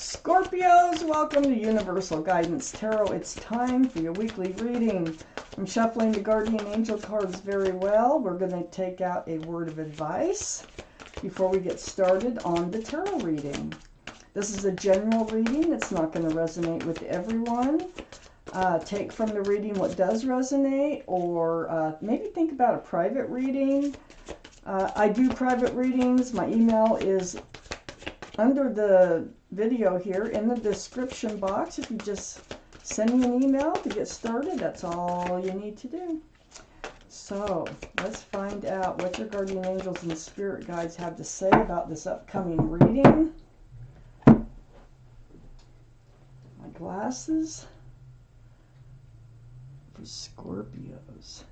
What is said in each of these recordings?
Scorpios, welcome to Universal Guidance Tarot. It's time for your weekly reading. I'm shuffling the Guardian Angel cards very well. We're going to take out a word of advice before we get started on the tarot reading. This is a general reading. It's not going to resonate with everyone. Take from the reading what does resonate, or maybe think about a private reading. I do private readings. My email is under the video here in the description box. If you just send me an email to get started, that's all you need to do. So let's find out what your guardian angels and spirit guides have to say about this upcoming reading. My glasses for Scorpios.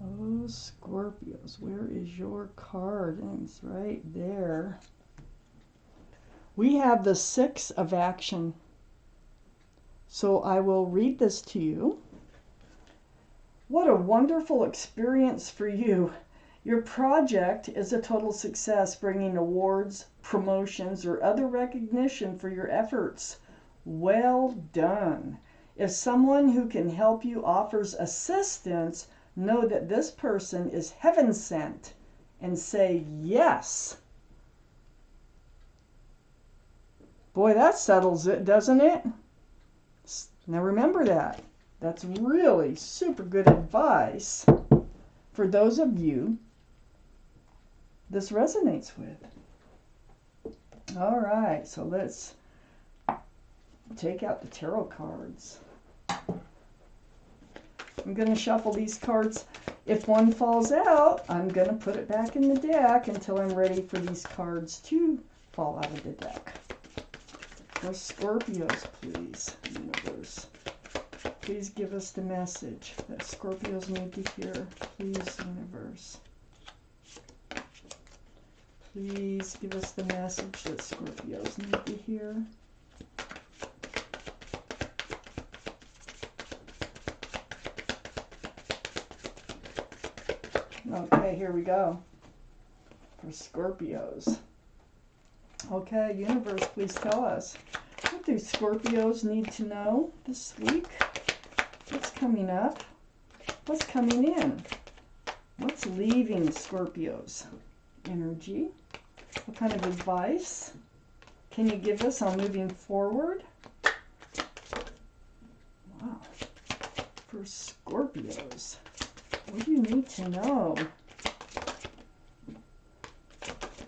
Oh, Scorpios, where is your card? And it's right there. We have the Six of Action. So I will read this to you. What a wonderful experience for you. Your project is a total success, bringing awards, promotions, or other recognition for your efforts. Well done. If someone who can help you offers assistance, know that this person is heaven sent and say yes. Boy, that settles it, doesn't it? Now remember that. That's really super good advice for those of you this resonates with. All right, so let's take out the tarot cards. I'm going to shuffle these cards. If one falls out, I'm going to put it back in the deck until I'm ready for these cards to fall out of the deck. For Scorpios, please, universe. Please give us the message that Scorpios need to hear. Please, universe. Please give us the message that Scorpios need to hear. Okay, here we go. For Scorpios. Okay, universe, please tell us. What do Scorpios need to know this week? What's coming up? What's coming in? What's leaving Scorpios? Energy. What kind of advice can you give us on moving forward? Wow. For Scorpios, what do you need to know?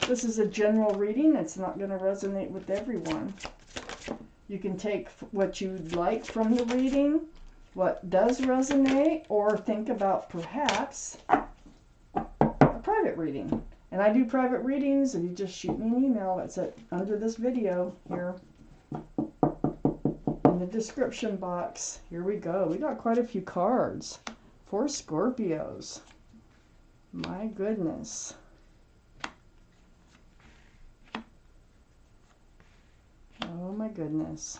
This is a general reading. It's not going to resonate with everyone. You can take what you'd like from the reading, what does resonate, or think about perhaps a private reading. And I do private readings. If you just shoot me an email, it's under this video here in the description box. Here we go. We got quite a few cards for Scorpios. My goodness. Oh my goodness.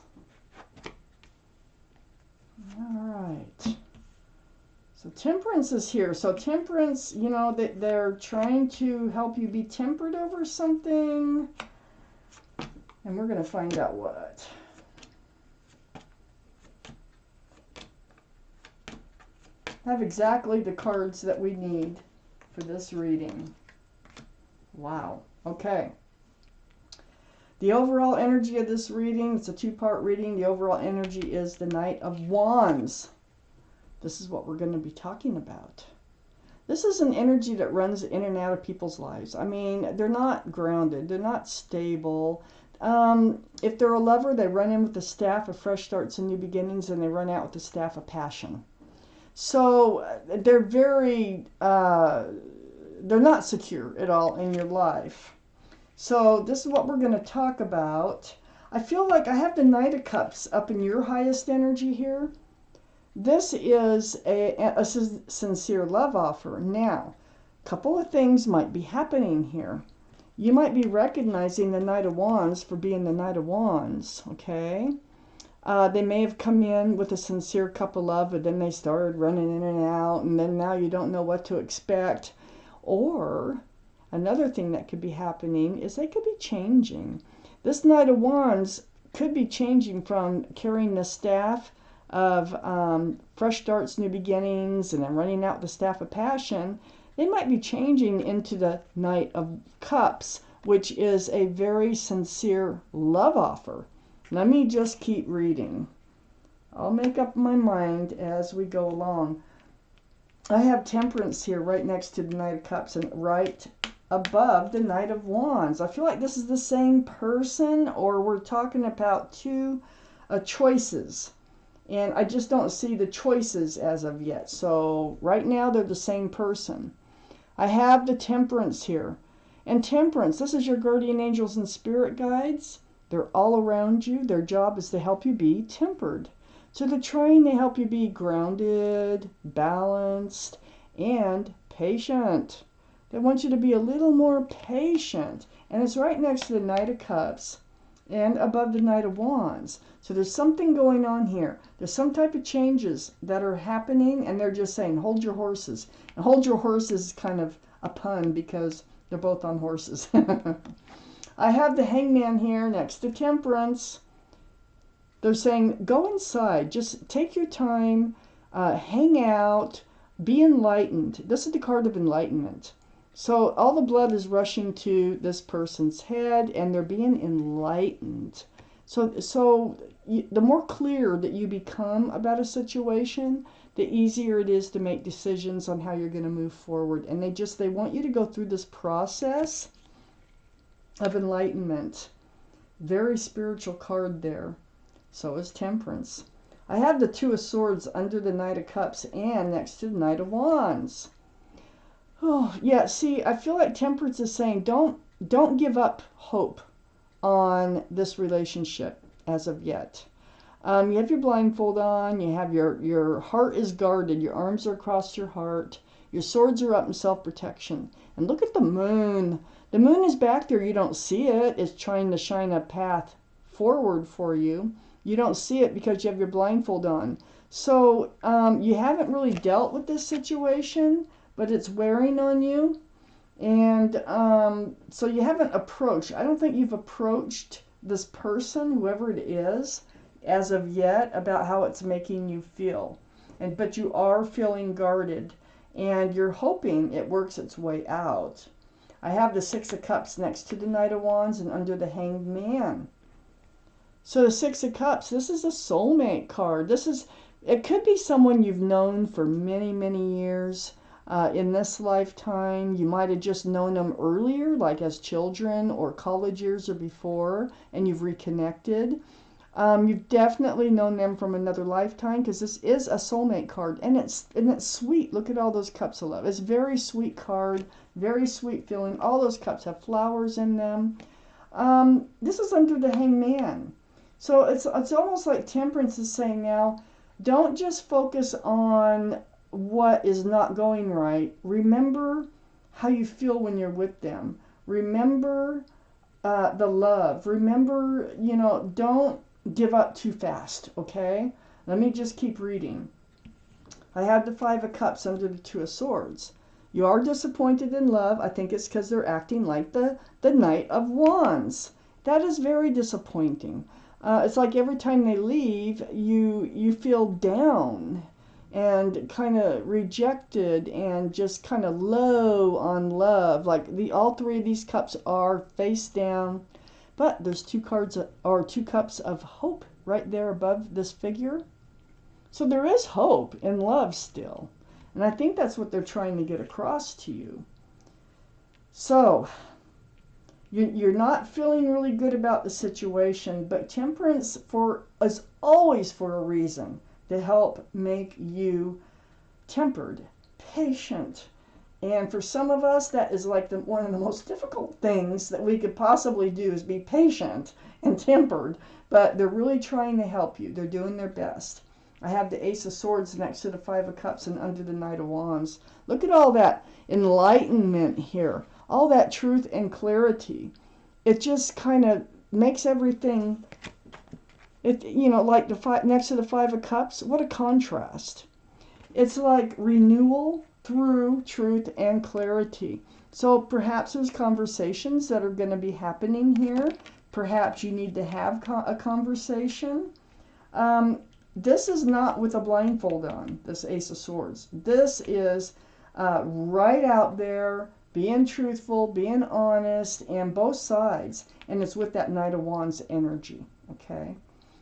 All right. So Temperance is here. So Temperance, you know, they're trying to help you be tempered over something. And we're going to find out what. I have exactly the cards that we need for this reading. Wow. Okay. The overall energy of this reading, it's a two-part reading. The overall energy is the Knight of Wands. This is what we're going to be talking about. This is an energy that runs in and out of people's lives. I mean, they're not grounded. They're not stable. If they're a lover, they run in with the staff of fresh starts and new beginnings, and they run out with the staff of passion. So they're they're not secure at all in your life. So this is what we're going to talk about. I feel like I have the Knight of Cups up in your highest energy here. This is a sincere love offer. Now, a couple of things might be happening here. You might be recognizing the Knight of Wands for being the Knight of Wands, okay? They may have come in with a sincere cup of love, but then they started running in and out, and then now you don't know what to expect. Or another thing that could be happening is they could be changing. This Knight of Wands could be changing from carrying the staff of fresh starts, new beginnings, and then running out the staff of passion. They might be changing into the Knight of Cups, which is a very sincere love offer. Let me just keep reading. I'll make up my mind as we go along. I have Temperance here right next to the Knight of Cups and right above the Knight of Wands. I feel like this is the same person, or we're talking about two choices. And I just don't see the choices as of yet. So right now they're the same person. I have the Temperance here. And Temperance, this is your guardian angels and spirit guides. They're all around you. Their job is to help you be tempered. So they're trying to help you be grounded, balanced, and patient. They want you to be a little more patient. And it's right next to the Knight of Cups and above the Knight of Wands. So there's something going on here. There's some type of changes that are happening, and they're just saying, hold your horses. And hold your horses is kind of a pun because they're both on horses. I have the Hangman here next to Temperance. They're saying, go inside. Just take your time. Hang out. Be enlightened. This is the card of enlightenment. So all the blood is rushing to this person's head, and they're being enlightened. So the more clear that you become about a situation, the easier it is to make decisions on how you're going to move forward. And they want you to go through this process of enlightenment. Very spiritual card there. So is Temperance. I have the Two of Swords under the Knight of Cups and next to the Knight of Wands. Oh, yeah, see, I feel like Temperance is saying don't give up hope on this relationship as of yet. You have your blindfold on, you have your heart is guarded, your arms are across your heart, your swords are up in self-protection. And look at the moon. The moon is back there, you don't see it. It's trying to shine a path forward for you. You don't see it because you have your blindfold on. So you haven't really dealt with this situation, but it's wearing on you. And so you haven't approached. I don't think you've approached this person, whoever it is, as of yet, about how it's making you feel. But you are feeling guarded, and you're hoping it works its way out. I have the Six of Cups next to the Knight of Wands and under the Hanged Man. So the Six of Cups, this is a soulmate card. It could be someone you've known for many, many years. In this lifetime, you might have just known them earlier, like as children or college years or before, and you've reconnected. You've definitely known them from another lifetime, because this is a soulmate card, and it's sweet. Look at all those cups of love. It's a very sweet card, very sweet feeling. All those cups have flowers in them. This is under the Hanged Man. So it's almost like Temperance is saying now, don't just focus on what is not going right. Remember how you feel when you're with them. Remember the love. Remember, don't give up too fast, okay? Let me just keep reading. I have the Five of Cups under the Two of Swords. You are disappointed in love. I think it's because they're acting like the Knight of Wands. That is very disappointing. It's like every time they leave, you feel down and kind of rejected and just kind of low on love. Like all three of these cups are face down, but there's two cups of hope right there above this figure. So there is hope in love still. And I think that's what they're trying to get across to you. So you're not feeling really good about the situation, but Temperance is always for a reason, to help make you tempered, patient. And for some of us, that is like one of the most difficult things that we could possibly do, is be patient and tempered. But they're really trying to help you. They're doing their best. I have the Ace of Swords next to the Five of Cups and under the Knight of Wands. Look at all that enlightenment here. All that truth and clarity. It just kind of makes everything, like next to the Five of Cups, what a contrast. It's like renewal through truth and clarity. So perhaps there's conversations that are going to be happening here perhaps you need to have a conversation. This is not with a blindfold on, this Ace of Swords. This is right out there, being truthful, being honest, and both sides. And it's with that Knight of Wands energy, okay?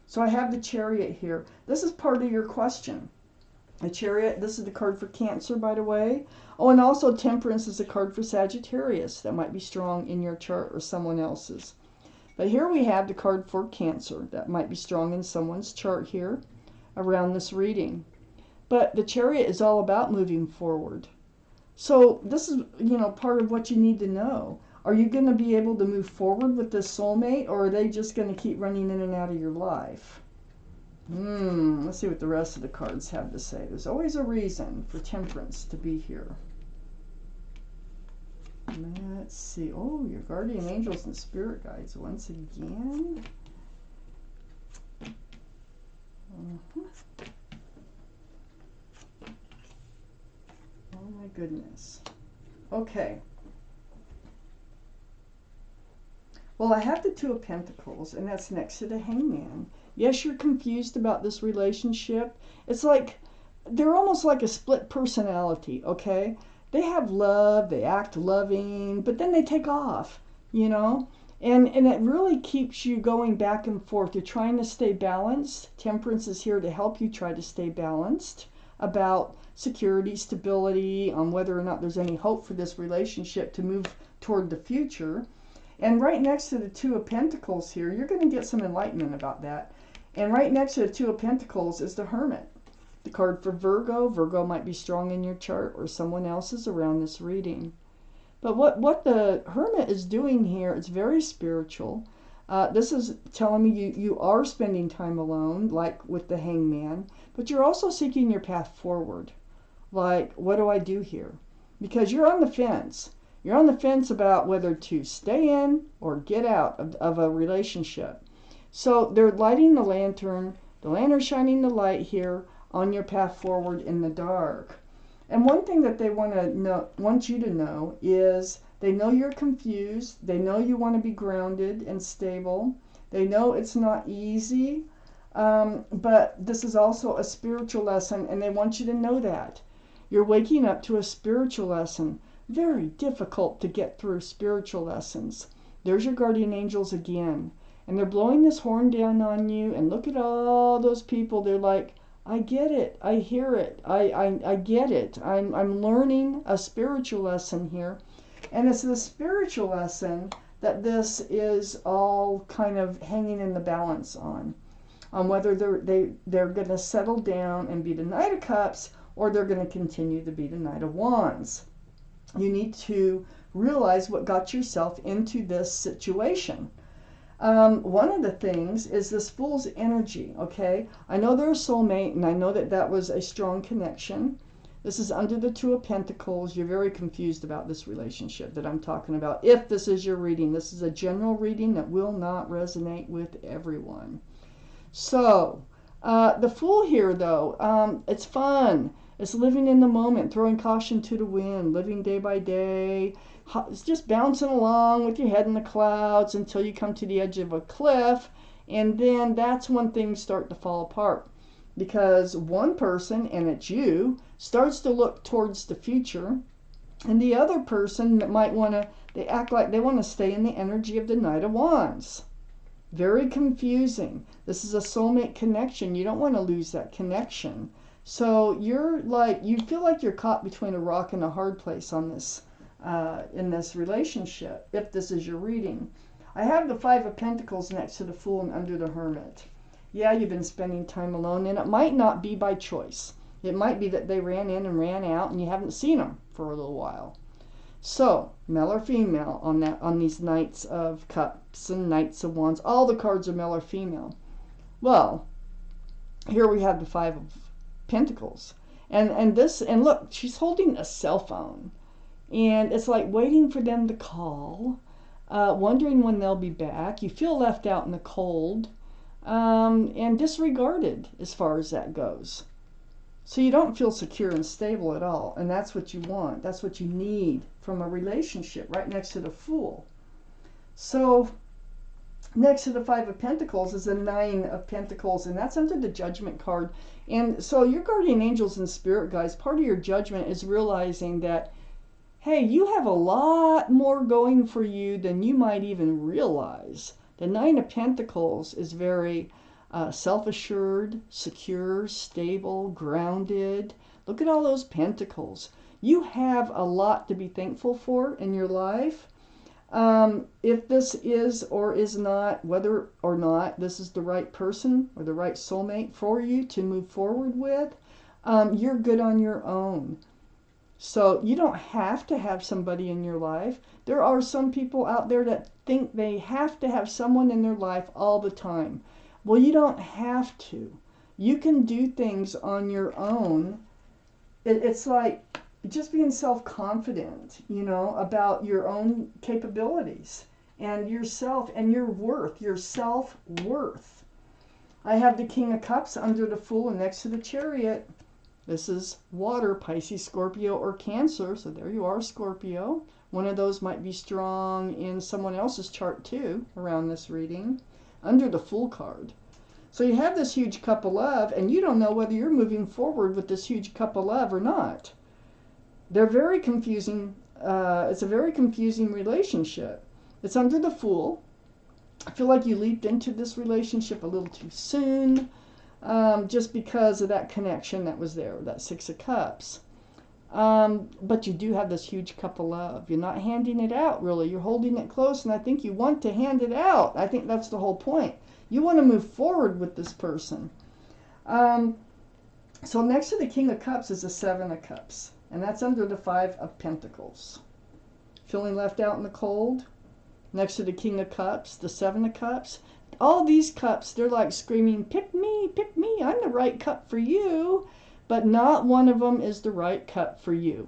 So I have the Chariot here. This is part of your question. The Chariot, this is the card for Cancer, by the way. Oh, and also Temperance is a card for Sagittarius. That might be strong in your chart or someone else's. But here we have the card for Cancer. That might be strong in someone's chart here around this reading. But the Chariot is all about moving forward. So this is, you know, part of what you need to know. Are you going to be able to move forward with this soulmate, or are they just going to keep running in and out of your life? Let's see what the rest of the cards have to say. There's always a reason for Temperance to be here. Let's see. Oh, your guardian angels and spirit guides once again. Oh my goodness. Okay. Well, I have the Two of Pentacles, and that's next to the Hangman. Yes, you're confused about this relationship. It's like they're almost like a split personality, okay? They have love, they act loving, but then they take off, you know? And it really keeps you going back and forth. You're trying to stay balanced. Temperance is here to help you try to stay balanced about security, stability, on whether or not there's any hope for this relationship to move toward the future. And right next to the Two of Pentacles here, you're going to get some enlightenment about that. And right next to the Two of Pentacles is the Hermit, the card for Virgo. Virgo might be strong in your chart or someone else's around this reading. But what the Hermit is doing here is very spiritual. This is telling me you are spending time alone, like with the Hangman, but you're also seeking your path forward. Like, what do I do here? Because you're on the fence. You're on the fence about whether to stay in or get out of a relationship. So they're lighting the lantern shining the light here on your path forward in the dark. And one thing that they want you to know is they know you're confused. They know you want to be grounded and stable. They know it's not easy, but this is also a spiritual lesson, and they want you to know that. You're waking up to a spiritual lesson. Very difficult to get through spiritual lessons. There's your guardian angels again. And they're blowing this horn down on you. And look at all those people. They're like, I get it. I hear it. I get it. I'm learning a spiritual lesson here. And it's the spiritual lesson that this is all kind of hanging in the balance on whether they're going to settle down and be the Knight of Cups, or they're going to continue to be the Knight of Wands. You need to realize what got yourself into this situation. One of the things is this Fool's energy, okay? I know they're a soulmate, and I know that was a strong connection. This is under the Two of Pentacles. You're very confused about this relationship that I'm talking about. If this is your reading, this is a general reading that will not resonate with everyone. So, the Fool here, though, it's fun. It's living in the moment, throwing caution to the wind, living day by day. It's just bouncing along with your head in the clouds until you come to the edge of a cliff, and then that's when things start to fall apart. Because one person, and it's you, starts to look towards the future, and the other person might they act like they want to stay in the energy of the Knight of Wands. Very confusing. This is a soulmate connection. You don't want to lose that connection. So you feel like you're caught between a rock and a hard place on this, in this relationship, if this is your reading. I have the Five of Pentacles next to the Fool and under the Hermit. Yeah, you've been spending time alone, and it might not be by choice. It might be that they ran in and ran out, and you haven't seen them for a little while. So, male or female on these Knights of Cups and Knights of Wands. All the cards are male or female. Well, here we have the Five of Pentacles, and look, she's holding a cell phone, and it's like waiting for them to call, wondering when they'll be back. You feel left out in the cold, and disregarded as far as that goes. So you don't feel secure and stable at all, and that's what you want. That's what you need from a relationship, right next to the Fool. So Next to the Five of Pentacles is the Nine of Pentacles, and that's under the Judgment card. And so your guardian angels and spirit guides, part of your judgment is realizing that, hey, you have a lot more going for you than you might even realize. The Nine of Pentacles is very self-assured, secure, stable, grounded. Look at all those pentacles. You have a lot to be thankful for in your life. If this is or is not, whether or not this is the right person or the right soulmate for you to move forward with, you're good on your own. So you don't have to have somebody in your life. There are some people out there that think they have to have someone in their life all the time. Well, you don't have to. You can do things on your own. It's like just being self-confident, you know, about your own capabilities and yourself and your worth, your self-worth. I have the King of Cups under the Fool and next to the Chariot. This is water, Pisces, Scorpio, or Cancer. So there you are, Scorpio. One of those might be strong in someone else's chart too around this reading. Under the Fool card. So you have this huge cup of love, and you don't know whether you're moving forward with this huge cup of love or not. They're very confusing. It's a very confusing relationship. It's under the Fool. I feel like you leaped into this relationship a little too soon, just because of that connection that was there, that Six of Cups. But you do have this huge cup of love. You're not handing it out, really. You're holding it close, and I think you want to hand it out. I think that's the whole point. You want to move forward with this person. So next to the King of Cups is the Seven of Cups, and that's under the Five of Pentacles. Feeling left out in the cold? Next to the King of Cups, the Seven of Cups. All these cups, they're like screaming, pick me, I'm the right cup for you. But not one of them is the right cup for you.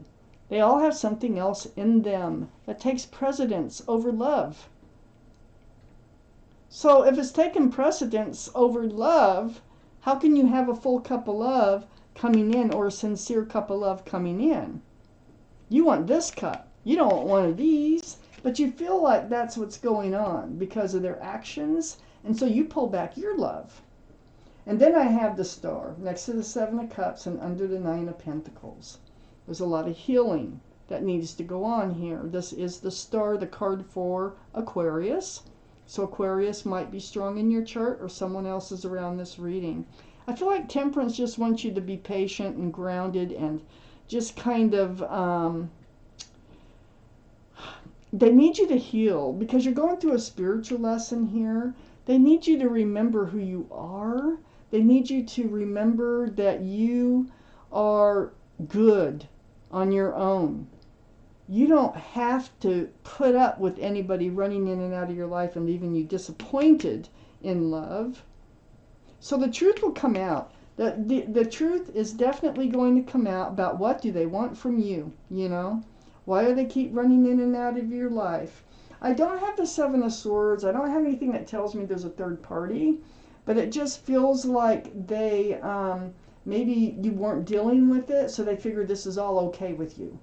They all have something else in them that takes precedence over love. So if it's taken precedence over love, how can you have a full cup of love coming in or a sincere cup of love coming in? You want this cup. You don't want one of these. But you feel like that's what's going on because of their actions. And so you pull back your love. And then I have the Star next to the Seven of Cups and under the Nine of Pentacles. There's a lot of healing that needs to go on here. This is the Star, the card for Aquarius. So Aquarius might be strong in your chart or someone else is around this reading. I feel like Temperance just wants you to be patient and grounded and just kind of... they need you to heal because you're going through a spiritual lesson here. They need you to remember who you are. They need you to remember that you are good on your own. You don't have to put up with anybody running in and out of your life and leaving you disappointed in love. So the truth will come out. The truth is definitely going to come out about what do they want from you, you know? Why do they keep running in and out of your life? I don't have the Seven of Swords. I don't have anything that tells me there's a third party. But it just feels like they, maybe you weren't dealing with it, so they figured this is all okay with you.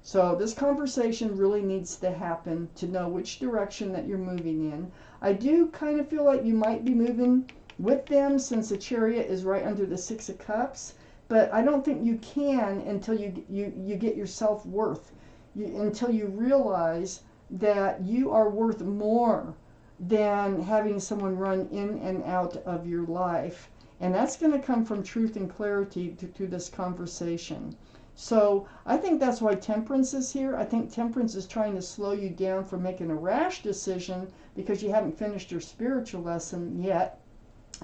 So this conversation really needs to happen to know which direction that you're moving in. I do kind of feel like you might be moving with them since the Chariot is right under the Six of Cups. But I don't think you can until you get your self-worth. Until you realize that you are worth more than having someone run in and out of your life. And that's going to come from truth and clarity to this conversation. So I think that's why Temperance is here. I think Temperance is trying to slow you down from making a rash decision because you haven't finished your spiritual lesson yet.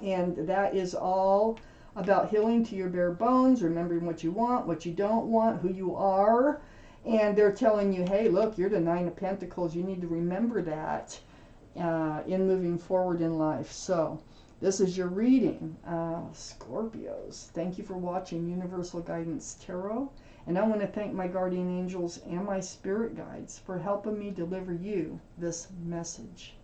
And that is all about healing to your bare bones, remembering what you want, what you don't want, who you are. And they're telling you, hey, look, you're the Nine of Pentacles. You need to remember that in moving forward in life. So this is your reading, Scorpios. Thank you for watching Universal Guidance Tarot. And I want to thank my guardian angels and my spirit guides for helping me deliver you this message.